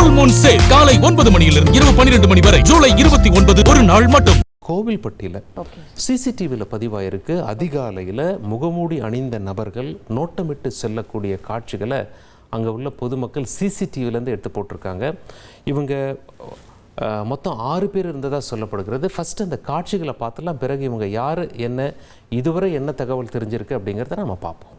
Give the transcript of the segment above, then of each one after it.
Full Moon sale காலை 9 மணியிலிருந்து இரவு 12 மணி வரை ஜூலை 29 ஒரு நாள் மட்டும். கோவில்பட்டியில் சிசிடிவியில் பதிவாயிருக்கு. அதிகாலையில் முகமூடி அணிந்த நபர்கள் நோட்டமிட்டு செல்லக்கூடிய காட்சிகளை அங்கே உள்ள பொதுமக்கள் சிசிடிவிலேருந்து எடுத்து போட்டிருக்காங்க. இவங்க மொத்தம் 6 பேர் இருந்ததாக சொல்லப்படுகிறது. ஃபஸ்ட்டு அந்த காட்சிகளை பார்த்துலாம், பிறகு இவங்க யார், என்ன, இதுவரை என்ன தகவல் தெரிஞ்சிருக்கு அப்படிங்கிறத நம்ம பார்ப்போம்.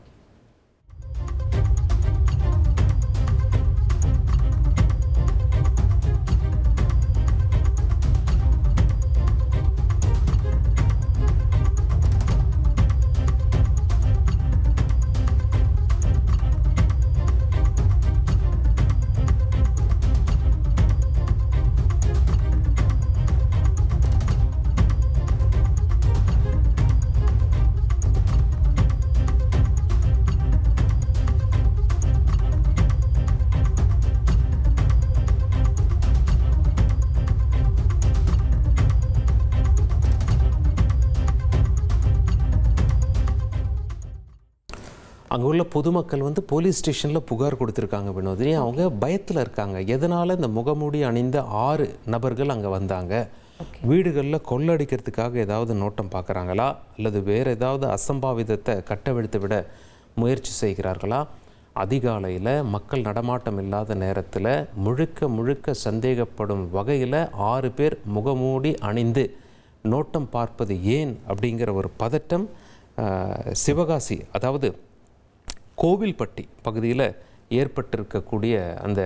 அங்கே உள்ள பொதுமக்கள் போலீஸ் ஸ்டேஷனில் புகார் கொடுத்துருக்காங்க வினோதினி. அவங்க பயத்தில் இருக்காங்க. எதனால் இந்த முகமூடி அணிந்த 6 நபர்கள் அங்கே வந்தாங்க? வீடுகளில் கொள்ளடிக்கிறதுக்காக ஏதாவது நோட்டம் பார்க்குறாங்களா, அல்லது வேறு ஏதாவது அசம்பாவிதத்தை கட்டவிழ்த்து விட முயற்சி செய்கிறார்களா? அதிகாலையில் மக்கள் நடமாட்டம் இல்லாத நேரத்தில் முழுக்க சந்தேகப்படும் வகையில் 6 பேர் முகமூடி அணிந்து நோட்டம் பார்ப்பது ஏன் அப்படிங்கிற ஒரு பதட்டம் சிவகாசி, அதாவது கோவில்பட்டி பகுதியில் ஏற்பட்டிருக்கக்கூடிய அந்த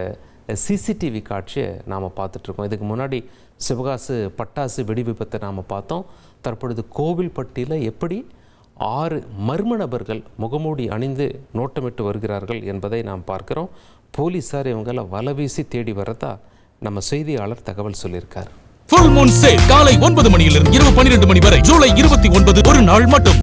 சிசிடிவி காட்சியை நாம் பார்த்துட்ருக்கோம். இதுக்கு முன்னாடி சிவகாசி பட்டாசு வெடி விபத்தை நாம் பார்த்தோம். தற்பொழுது கோவில்பட்டியில் எப்படி 6 மர்ம நபர்கள் முகமூடி அணிந்து நோட்டமிட்டு வருகிறார்கள் என்பதை நாம் பார்க்கிறோம். போலீஸார் இவங்களை வலவீசி தேடி வரதா நம்ம செய்தியாளர் தகவல் சொல்லியிருக்கார். ஃபுல் மூன் சேல் காலை 9 மணியிலிருந்து இரவு 12 மணி வரை ஜூலை 29 ஒரு நாள் மட்டும்.